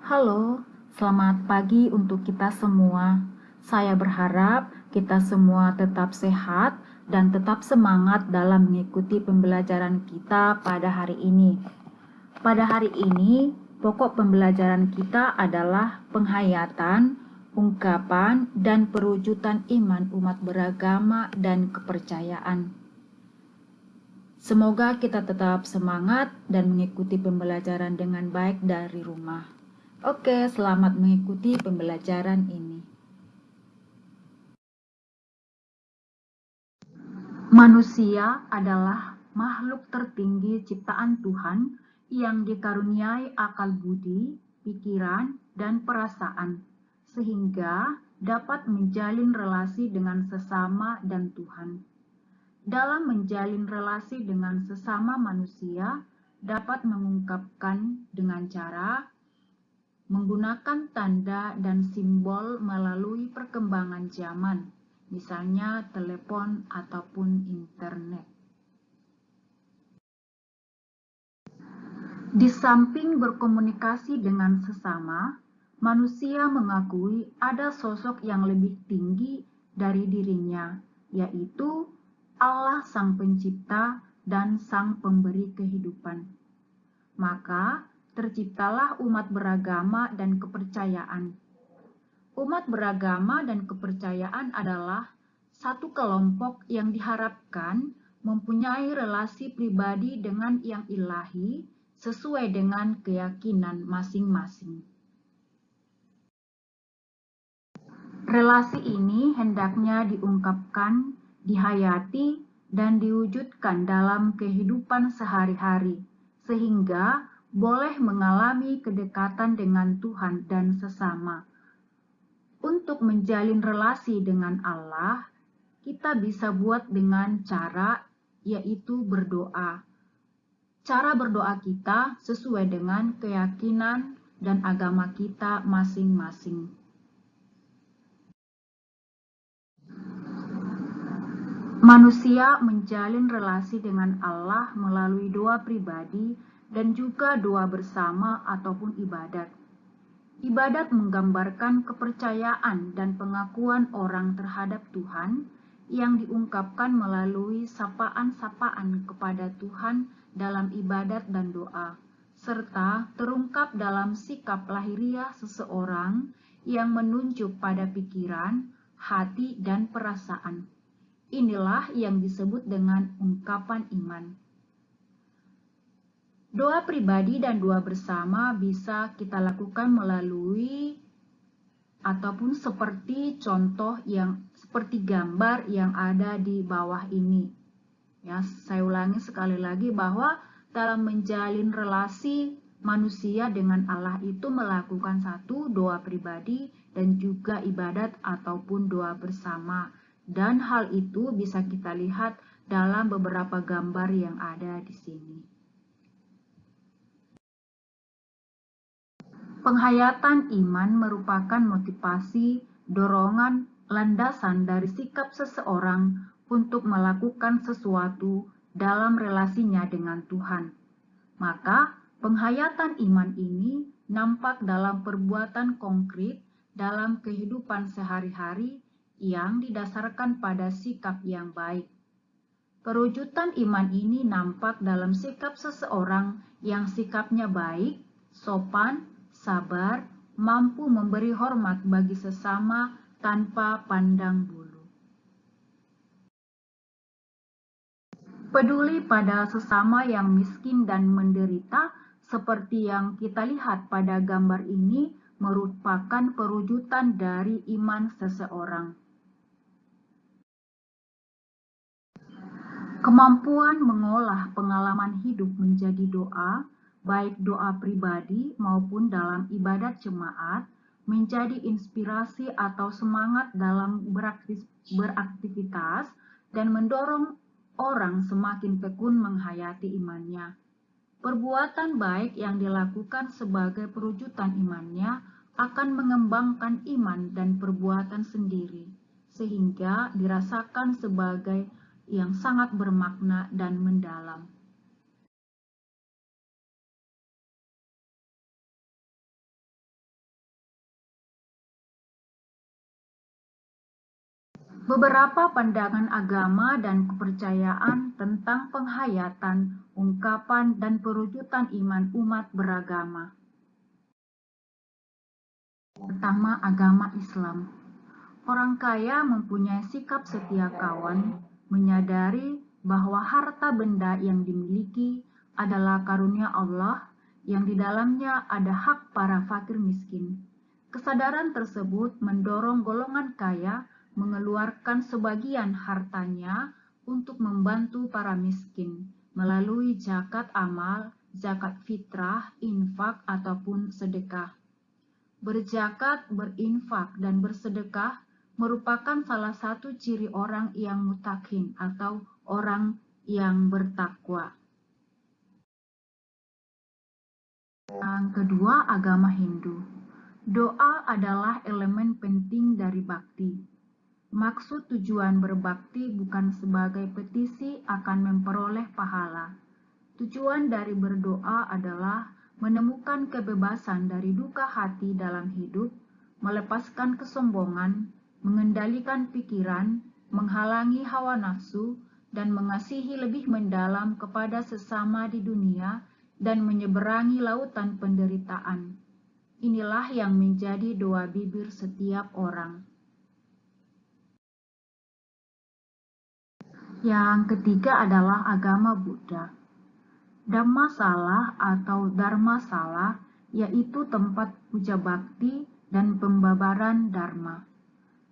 Halo, selamat pagi untuk kita semua. Saya berharap kita semua tetap sehat dan tetap semangat dalam mengikuti pembelajaran kita pada hari ini. Pada hari ini, pokok pembelajaran kita adalah penghayatan, ungkapan, dan perwujudan iman umat beragama dan kepercayaan. Semoga kita tetap semangat dan mengikuti pembelajaran dengan baik dari rumah. Oke, selamat mengikuti pembelajaran ini. Manusia adalah makhluk tertinggi ciptaan Tuhan yang dikaruniai akal budi, pikiran, dan perasaan, sehingga dapat menjalin relasi dengan sesama dan Tuhan. Dalam menjalin relasi dengan sesama manusia, dapat mengungkapkan dengan cara menggunakan tanda dan simbol melalui perkembangan zaman, misalnya telepon ataupun internet. Di samping berkomunikasi dengan sesama, manusia mengakui ada sosok yang lebih tinggi dari dirinya, yaitu Allah Sang Pencipta dan Sang Pemberi kehidupan. Maka, terciptalah umat beragama dan kepercayaan. Umat beragama dan kepercayaan adalah satu kelompok yang diharapkan mempunyai relasi pribadi dengan yang ilahi sesuai dengan keyakinan masing-masing. Relasi ini hendaknya diungkapkan, dihayati, dan diwujudkan dalam kehidupan sehari-hari, sehingga boleh mengalami kedekatan dengan Tuhan dan sesama. Untuk menjalin relasi dengan Allah, kita bisa buat dengan cara, yaitu berdoa. Cara berdoa kita sesuai dengan keyakinan dan agama kita masing-masing. Manusia menjalin relasi dengan Allah melalui doa pribadi dan juga doa bersama ataupun ibadat. Ibadat menggambarkan kepercayaan dan pengakuan orang terhadap Tuhan yang diungkapkan melalui sapaan-sapaan kepada Tuhan dalam ibadat dan doa, serta terungkap dalam sikap lahiriah seseorang yang menunjuk pada pikiran, hati, dan perasaan. Inilah yang disebut dengan ungkapan iman. Doa pribadi dan doa bersama bisa kita lakukan melalui ataupun seperti contoh seperti gambar yang ada di bawah ini. Ya, saya ulangi sekali lagi bahwa dalam menjalin relasi manusia dengan Allah itu melakukan satu doa pribadi dan juga ibadat ataupun doa bersama. Dan hal itu bisa kita lihat dalam beberapa gambar yang ada di sini. Penghayatan iman merupakan motivasi, dorongan, landasan dari sikap seseorang untuk melakukan sesuatu dalam relasinya dengan Tuhan. Maka, penghayatan iman ini nampak dalam perbuatan konkret dalam kehidupan sehari-hari yang didasarkan pada sikap yang baik. Perwujudan iman ini nampak dalam sikap seseorang yang sikapnya baik, sopan, sabar, mampu memberi hormat bagi sesama tanpa pandang bulu. Peduli pada sesama yang miskin dan menderita, seperti yang kita lihat pada gambar ini, merupakan perwujudan dari iman seseorang. Kemampuan mengolah pengalaman hidup menjadi doa, baik doa pribadi maupun dalam ibadat jemaat, menjadi inspirasi atau semangat dalam beraktivitas dan mendorong orang semakin tekun menghayati imannya. Perbuatan baik yang dilakukan sebagai perwujudan imannya akan mengembangkan iman dan perbuatan sendiri, sehingga dirasakan sebagai yang sangat bermakna dan mendalam. Beberapa pandangan agama dan kepercayaan tentang penghayatan, ungkapan, dan perwujudan iman umat beragama. Pertama, agama Islam. Orang kaya mempunyai sikap setia kawan, menyadari bahwa harta benda yang dimiliki adalah karunia Allah yang di dalamnya ada hak para fakir miskin. Kesadaran tersebut mendorong golongan kaya mengeluarkan sebagian hartanya untuk membantu para miskin melalui zakat amal, zakat fitrah, infak, ataupun sedekah. Berzakat, berinfak, dan bersedekah merupakan salah satu ciri orang yang mutakin atau orang yang bertakwa. Yang kedua, agama Hindu. Doa adalah elemen penting dari bakti. Maksud tujuan berbakti bukan sebagai petisi akan memperoleh pahala. Tujuan dari berdoa adalah menemukan kebebasan dari duka hati dalam hidup, melepaskan kesombongan, mengendalikan pikiran, menghalangi hawa nafsu, dan mengasihi lebih mendalam kepada sesama di dunia dan menyeberangi lautan penderitaan. Inilah yang menjadi doa bibir setiap orang. Yang ketiga adalah agama Buddha. Dhammasala atau Dharmasala yaitu tempat puja bakti dan pembabaran dharma.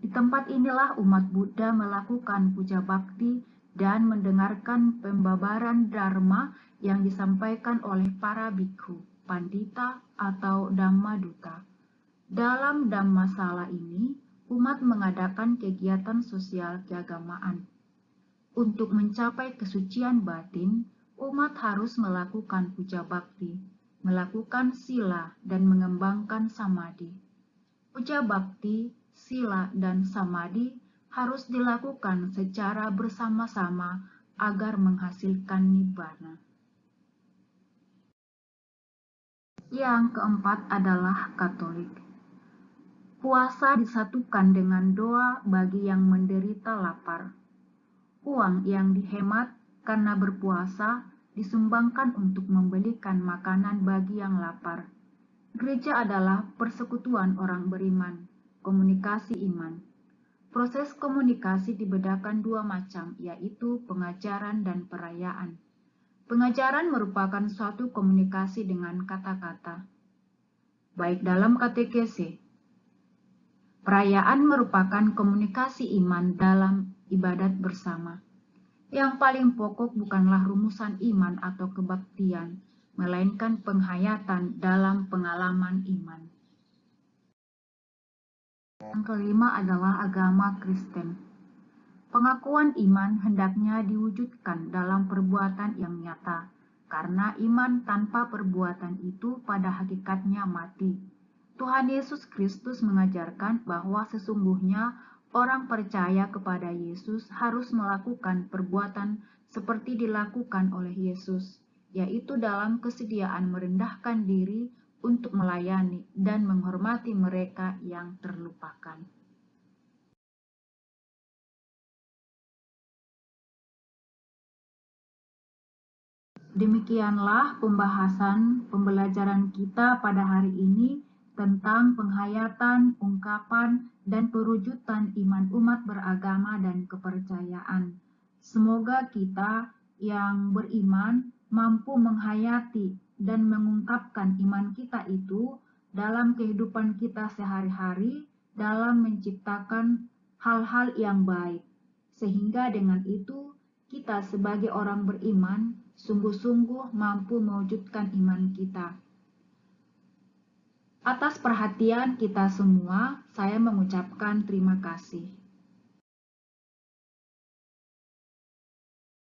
Di tempat inilah umat Buddha melakukan puja bakti dan mendengarkan pembabaran dharma yang disampaikan oleh para bikhu, pandita, atau dhammaduta. Dalam Dhammasala ini, umat mengadakan kegiatan sosial keagamaan. Untuk mencapai kesucian batin, umat harus melakukan puja bakti, melakukan sila, dan mengembangkan samadhi. Puja bakti, sila, dan samadhi harus dilakukan secara bersama-sama agar menghasilkan nibbana. Yang keempat adalah Katolik. Puasa disatukan dengan doa bagi yang menderita lapar. Uang yang dihemat karena berpuasa disumbangkan untuk membelikan makanan bagi yang lapar. Gereja adalah persekutuan orang beriman, komunikasi iman. Proses komunikasi dibedakan dua macam, yaitu pengajaran dan perayaan. Pengajaran merupakan suatu komunikasi dengan kata-kata, baik dalam katekese. Perayaan merupakan komunikasi iman dalam ibadat bersama. Yang paling pokok bukanlah rumusan iman atau kebaktian, melainkan penghayatan dalam pengalaman iman. Yang kelima adalah agama Kristen. Pengakuan iman hendaknya diwujudkan dalam perbuatan yang nyata, karena iman tanpa perbuatan itu pada hakikatnya mati. Tuhan Yesus Kristus mengajarkan bahwa sesungguhnya orang percaya kepada Yesus harus melakukan perbuatan seperti dilakukan oleh Yesus, yaitu dalam kesediaan merendahkan diri untuk melayani dan menghormati mereka yang terlupakan. Demikianlah pembelajaran kita pada hari ini tentang penghayatan, ungkapan, dan perwujudan iman umat beragama dan kepercayaan. Semoga kita yang beriman mampu menghayati dan mengungkapkan iman kita itu dalam kehidupan kita sehari-hari dalam menciptakan hal-hal yang baik. Sehingga dengan itu kita sebagai orang beriman sungguh-sungguh mampu mewujudkan iman kita. Atas perhatian kita semua, saya mengucapkan terima kasih.